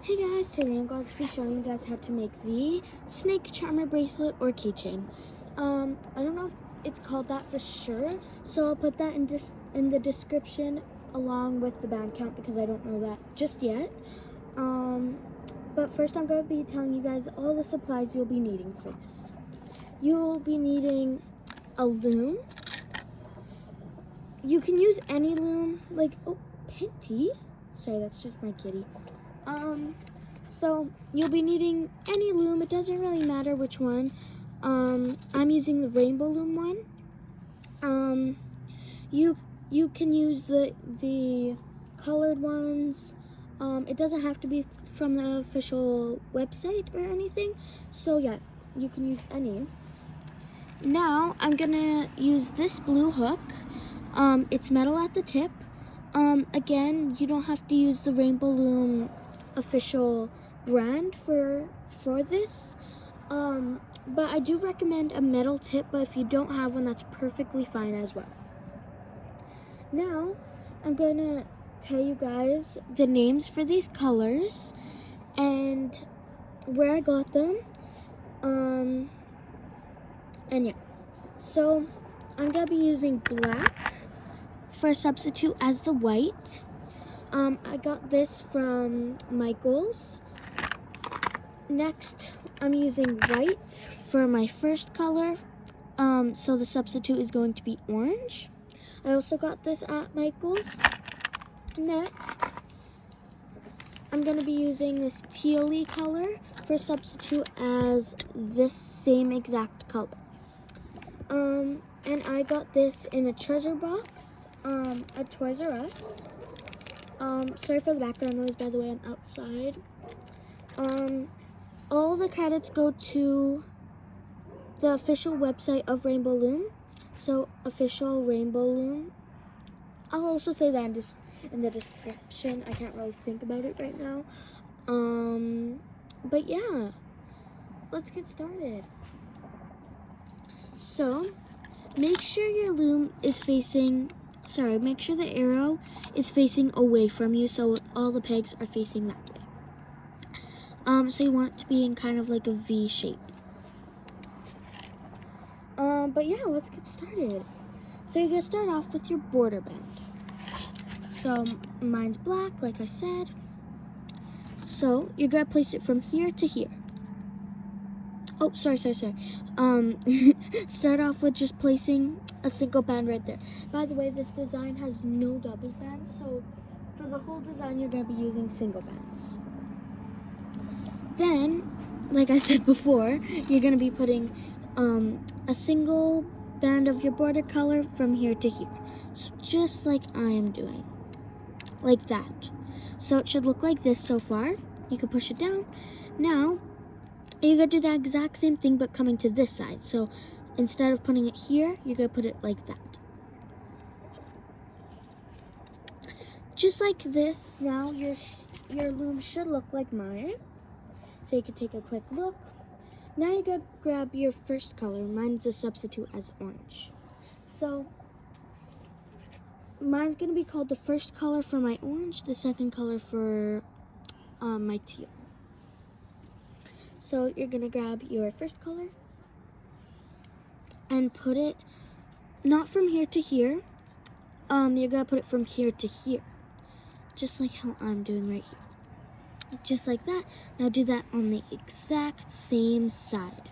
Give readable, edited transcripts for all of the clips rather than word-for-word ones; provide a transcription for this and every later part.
Hey guys, today I'm going to be showing you guys how to make the snake charmer bracelet or keychain. I don't know if it's called that for sure, so I'll put that in the description along with the band count because I don't know that just yet. But first I'm going to be telling you guys all the supplies you'll be needing for this. You'll be needing a loom. You can use any loom, like, oh, Pinty. Sorry, that's just my kitty. So you'll be needing any loom. It doesn't really matter which one. I'm using the rainbow loom one. You can use the colored ones. It doesn't have to be from the official website or anything. So yeah, you can use any. Now I'm gonna use this blue hook. It's metal at the tip. Again, you don't have to use the rainbow loom official brand for this, but I do recommend a metal tip, but if you don't have one, that's perfectly fine as well. Now I'm gonna tell you guys the names for these colors and where I got them, and yeah, so I'm gonna be using black for a substitute as the white. I got this from Michael's. Next, I'm using white for my first color. So the substitute is going to be orange. I also got this at Michael's. Next, I'm going to be using this teal-y color for substitute as this same exact color. And I got this in a treasure box at Toys R Us. Sorry for the background noise, by the way, I'm outside. All the credits go to the official website of Rainbow Loom. So, official Rainbow Loom. I'll also say that in the description. I can't really think about it right now. But yeah, let's get started. So, make sure your loom is make sure the arrow is facing away from you so all the pegs are facing that way. So you want it to be in kind of like a V shape. But yeah, let's get started. So you're gonna start off with your border band. So mine's black, like I said. So you're gonna place it from here to here. Oh, sorry. Start off with just placing a single band right there. By the way, this design has no double bands, so for the whole design, you're going to be using single bands. Then, like I said before, you're going to be putting a single band of your border color from here to here. So just like I am doing, like that. So it should look like this so far. You can push it down. Now, you're going to do the exact same thing, but coming to this side. So instead of putting it here, you're going to put it like that. Just like this, now your loom should look like mine. So you can take a quick look. Now you're going to grab your first color. Mine's a substitute as orange. So mine's going to be called the first color for my orange, the second color for my teal. So you're gonna grab your first color and put it not from here to here. You're gonna put it from here to here, just like how I'm doing right here. Just like that. Now do that on the exact same side.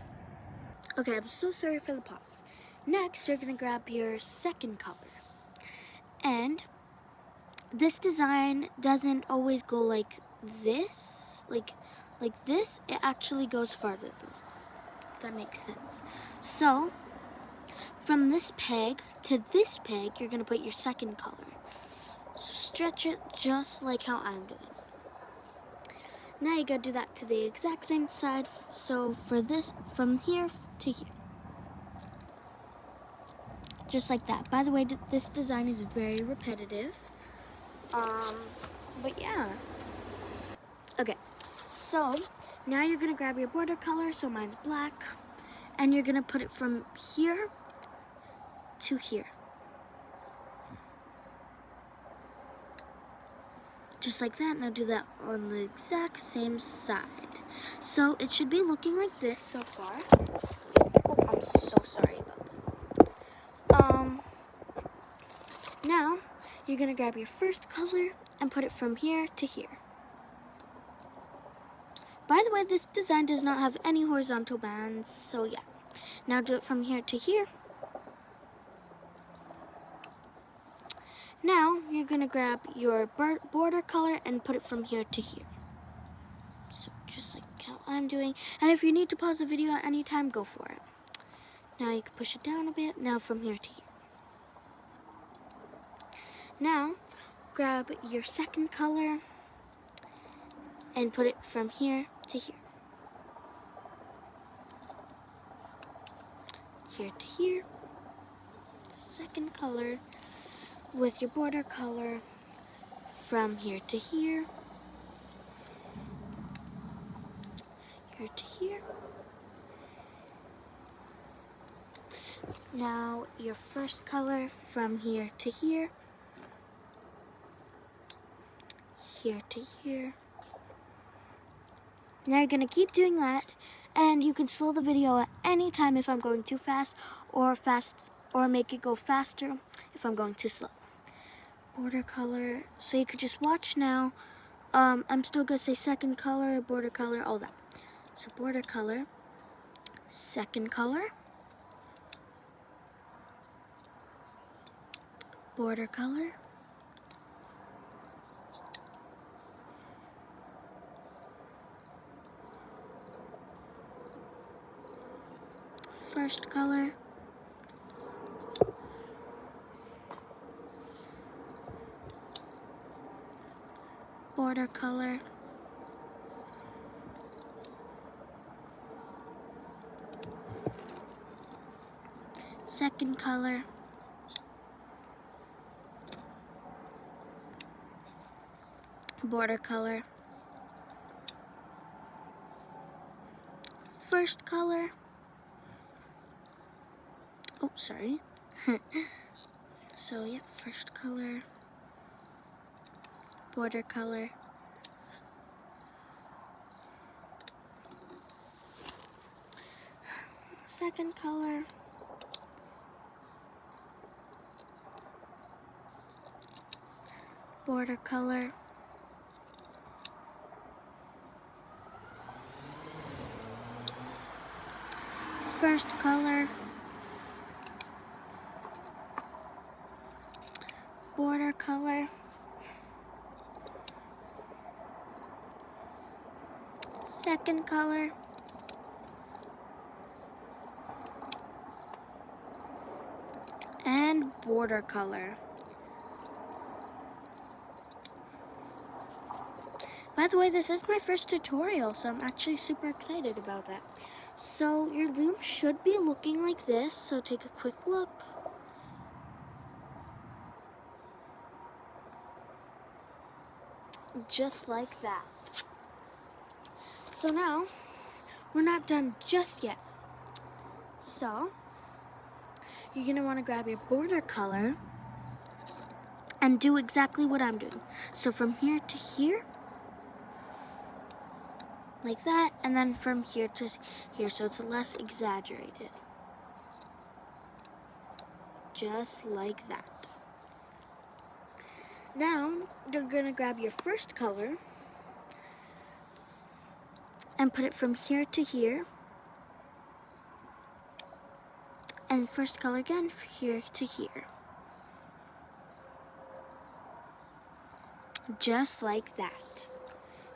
Okay, I'm so sorry for the pause. Next, you're gonna grab your second color. And this design doesn't always go like this, like this. It actually goes farther than that. If that makes sense. So from this peg to this peg, you're gonna put your second color. So stretch it just like how I'm doing. Now you gotta do that to the exact same side. So for this, from here to here, just like that. By the way, this design is very repetitive. But yeah. Okay, so now you're gonna grab your border color, so mine's black, and you're gonna put it from here to here. Just like that. Now do that on the exact same side. So it should be looking like this so far. Oh, I'm so sorry about that. Now you're gonna grab your first color and put it from here to here. By the way, this design does not have any horizontal bands, so yeah. Now do it from here to here. Now you're gonna grab your border color and put it from here to here. So just like how I'm doing. And if you need to pause the video at any time, go for it. Now you can push it down a bit. Now from here to here. Now grab your second color and put it from here to here. Here to here. Second color with your border color from here to here. Here to here. Now your first color from here to here. Here to here. Now you're gonna keep doing that, and you can slow the video at any time if I'm going too fast, or make it go faster if I'm going too slow. Border color, so you could just watch now. I'm still gonna say second color, border color, all that. So border color, second color, border color, first color, border color, second color, border color, first color, oh sorry, so yeah, first color, border color, second color, border color, first color, border color, second color, and border color. By the way, this is my first tutorial, so I'm actually super excited about that. So your loom should be looking like this, so take a quick look. Just like that. So now, we're not done just yet. So, you're gonna wanna grab your border color and do exactly what I'm doing. So from here to here, like that, and then from here to here, so it's less exaggerated. Just like that. Now, you're gonna grab your first color and put it from here to here. And first color again, from here to here. Just like that.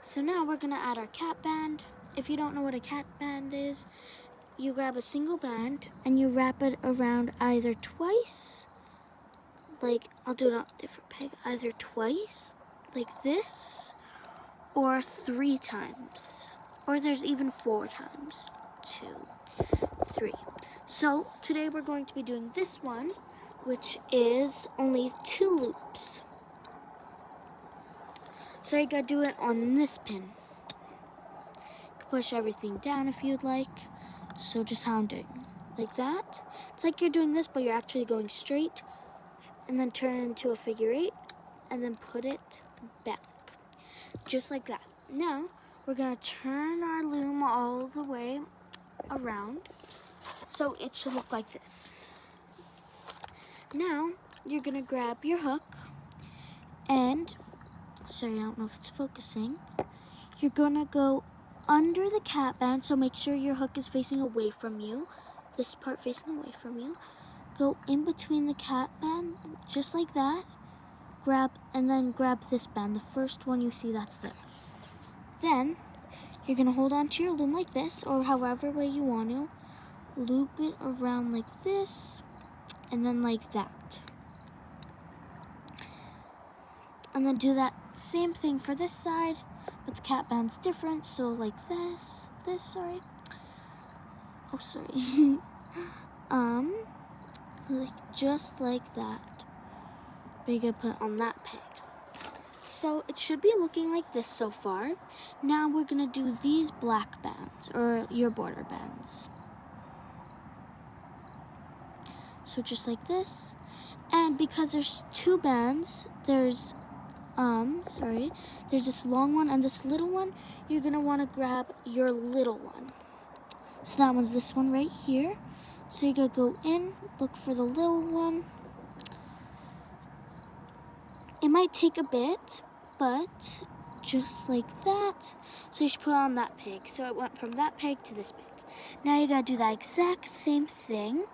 So now we're gonna add our cat band. If you don't know what a cat band is, you grab a single band and you wrap it around either twice, like I'll do it on a different peg, either twice, like this, or 3 times. Or there's even 4 times. 2, 3. So today we're going to be doing this one, which is only 2 loops. So you gotta do it on this pin. You can push everything down if you'd like. So just how I'm doing, like that. It's like you're doing this, but you're actually going straight, and then turn it into a figure 8, and then put it back. just like that. Now, we're gonna turn our loom all the way around, so it should look like this. Now, you're gonna grab your hook, and, sorry, I don't know if it's focusing. You're gonna go under the cat band, so make sure your hook is facing away from you. This part facing away from you. Go in between the cat band, just like that. And then grab this band, the first one you see that's there. Then, you're gonna hold on to your loom like this, or however way you want to. Loop it around like this, and then like that. And then do that same thing for this side, but the cat band's different, so like sorry. Oh, sorry. Just like that. But you're gonna put it on that peg. So it should be looking like this so far. Now we're gonna do these black bands, or your border bands. So just like this. And because there's two bands, there's this long one and this little one, you're gonna wanna grab your little one. So that one's this one right here. So you're gonna go in, look for the little one. It might take a bit, but just like that. So you should put it on that peg. So it went from that peg to this peg. Now you gotta do that exact same thing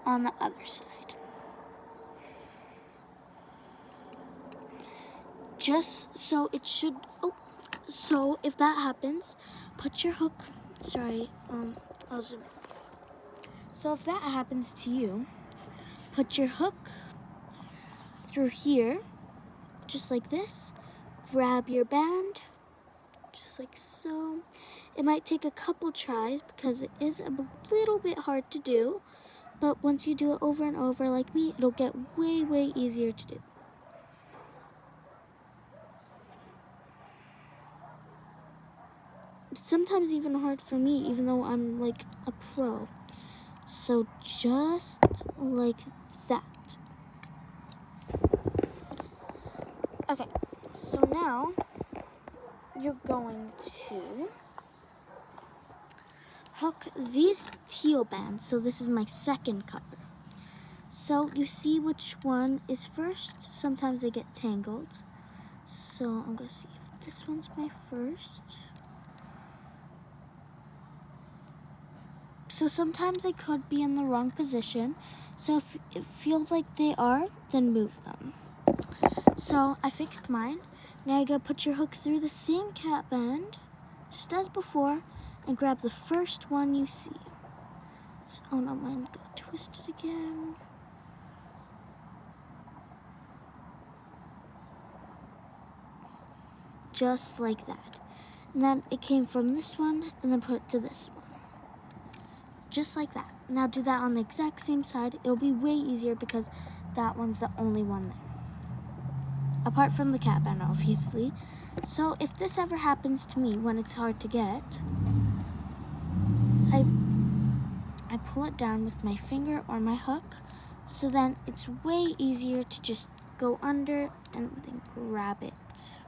on the other side. Just so it should, so if that happens, put your hook, I'll zoom in. So if that happens to you, put your hook through here, just like this, grab your band, just like so. It might take a couple tries because it is a little bit hard to do, but once you do it over and over like me, it'll get way, way easier to do. It's sometimes even hard for me, even though I'm like a pro. So just like that. Okay, so now you're going to hook these teal bands. So this is my second cover. So you see which one is first. Sometimes they get tangled. So I'm gonna see if this one's my first. So sometimes they could be in the wrong position. So if it feels like they are, then move them. So I fixed mine. Now you gotta put your hook through the same cat band, just as before, and grab the first one you see. So, oh no, mine got twisted again. Just like that. And then it came from this one, and then put it to this one. Just like that. Now do that on the exact same side. It'll be way easier because that one's the only one there. Apart from the cat band, obviously. So if this ever happens to me when it's hard to get, I pull it down with my finger or my hook. So then it's way easier to just go under and then grab it.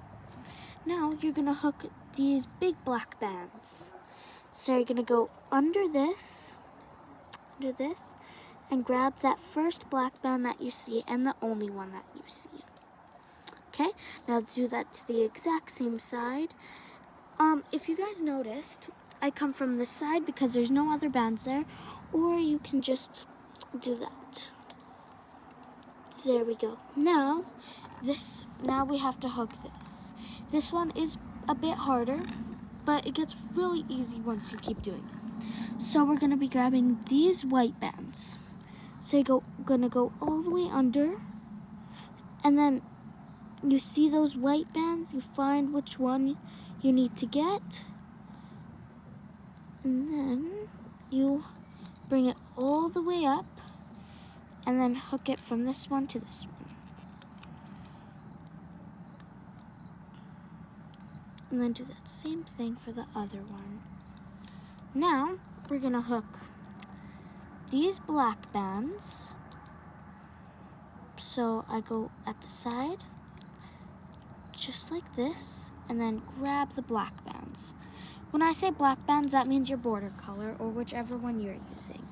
Now you're gonna hook these big black bands. So you're gonna go under this, and grab that first black band that you see and the only one that you see. Okay, now do that to the exact same side. If you guys noticed, I come from this side because there's no other bands there, or you can just do that. There we go. Now we have to hook this. This one is a bit harder, but it gets really easy once you keep doing it. So we're gonna be grabbing these white bands. So you're gonna go all the way under, and then you see those white bands, you find which one you need to get, and then you bring it all the way up, and then hook it from this one to this one. And then do that same thing for the other one. Now, we're gonna hook these black bands. So I go at the side, just like this, and then grab the black bands. When I say black bands, that means your border color or whichever one you're using.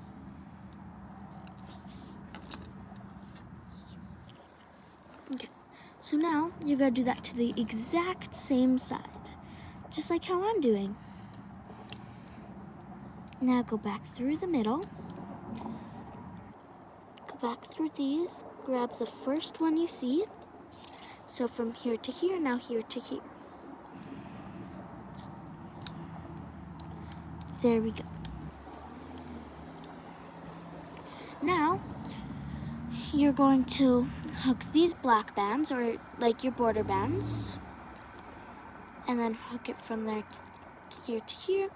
Okay, so now you're going to do that to the exact same side, just like how I'm doing. Now go back through the middle, go back through these, grab the first one you see. So from here to here, now here to here. There we go. Now, you're going to hook these black bands, or like your border bands, and then hook it from there to here,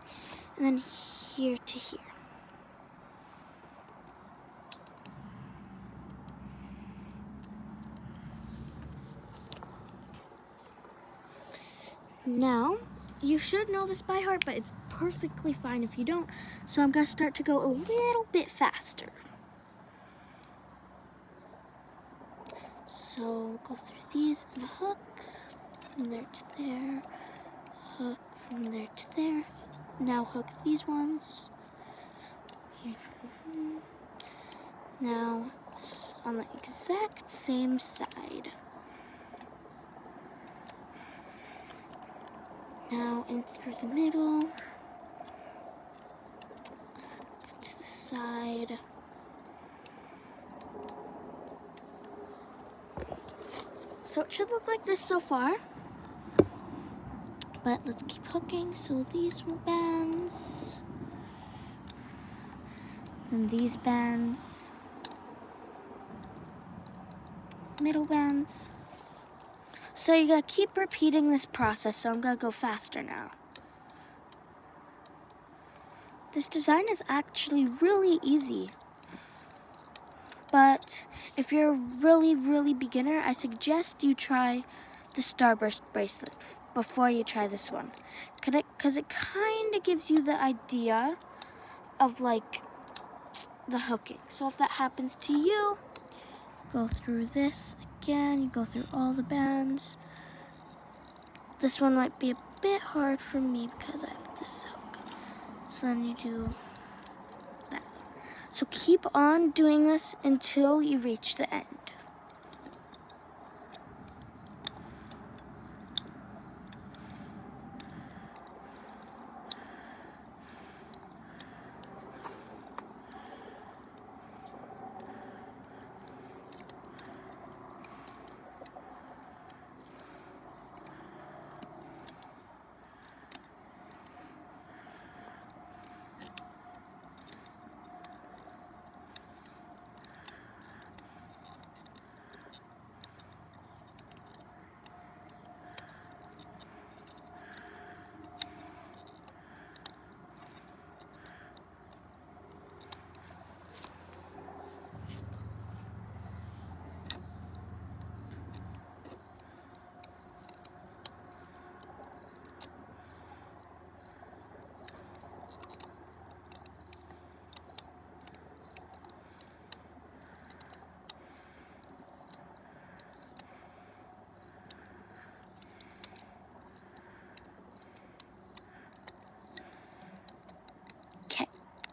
and then here to here. Now, you should know this by heart, but it's perfectly fine if you don't. So I'm going to start to go a little bit faster. So go through these and hook from there to there, hook from there to there. Now hook these ones. Now on the exact same side. Now in through the middle, to the side. So it should look like this so far, but let's keep hooking. So these bands, then these bands, middle bands. So you gotta keep repeating this process, so I'm gonna go faster now. This design is actually really easy, but if you're a really beginner, I suggest you try the starburst bracelet before you try this one, because it kind of gives you the idea of like the hooking. So if that happens to you, go through this again, you go through all the bands. This one might be a bit hard for me because I have this hook. So then you do that. So keep on doing this until you reach the end.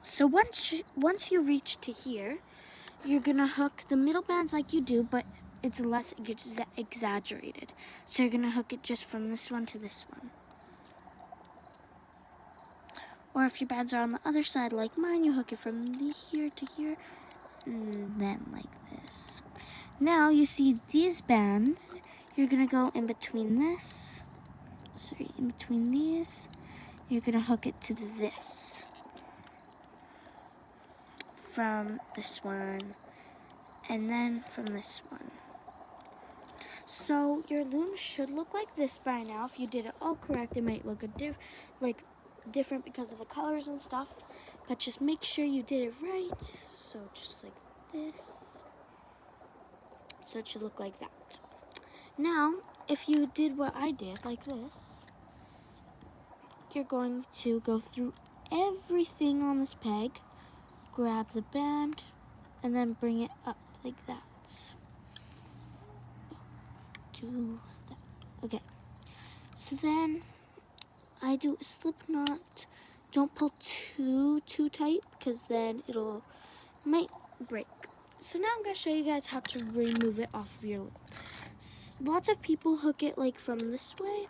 So once you reach to here, you're gonna hook the middle bands like you do, but it's less exaggerated. So you're gonna hook it just from this one to this one. Or if your bands are on the other side like mine, you hook it from here to here, and then like this. Now you see these bands, you're gonna go in between this, in between these, you're gonna hook it to this. From this one, and then from this one. So your loom should look like this by now. If you did it all correct, it might look different because of the colors and stuff, but just make sure you did it right. So just like this. So it should look like that. Now, if you did what I did, like this, you're going to go through everything on this peg, grab the band, and then bring it up like that. Do that. Okay. So So then I do a slip knot. Don't pull too tight because then it'll might break. So now I'm going to show you guys how to remove it off of your loop. Lots of people hook it like from this way,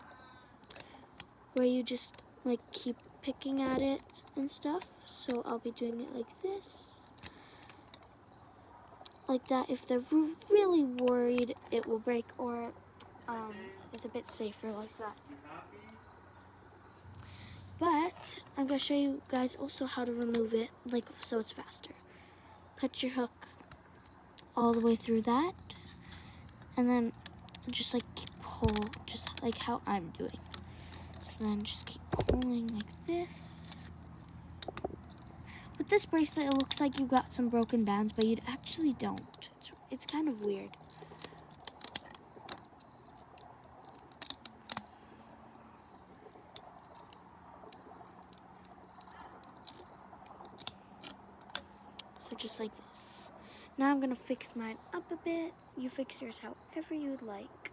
where you just like keep picking at it and stuff. So I'll be doing it like this, like that. If they're really worried it will break, or it's a bit safer like that. But I'm going to show you guys also how to remove it, like so it's faster. Put your hook all the way through that, and then just like pull, just like how I'm doing. So then just keep pulling like this. With this bracelet, it looks like you've got some broken bands, but you actually don't. It's kind of weird. So just like this. Now I'm gonna fix mine up a bit. You fix yours however you would like.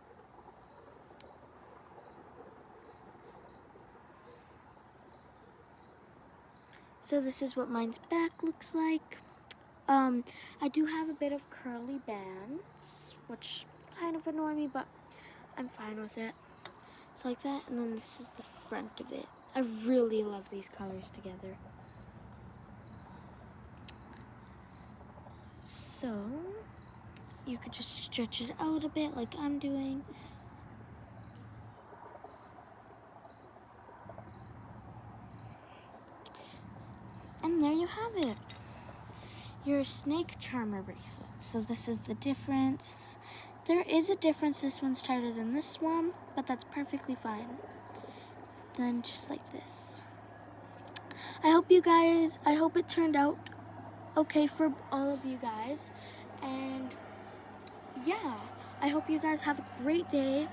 So this is what mine's back looks like. I do have a bit of curly bands, which kind of annoy me, but I'm fine with it. So like that, and then this is the front of it. I really love these colors together. So you could just stretch it out a bit like I'm doing. And there you have it. Your snake charmer bracelet. So this is the difference. There is a difference. This one's tighter than this one, but that's perfectly fine. Then just like this. I hope it turned out okay for all of you guys. And yeah, I hope you guys have a great day,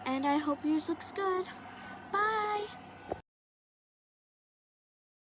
and I hope yours looks good.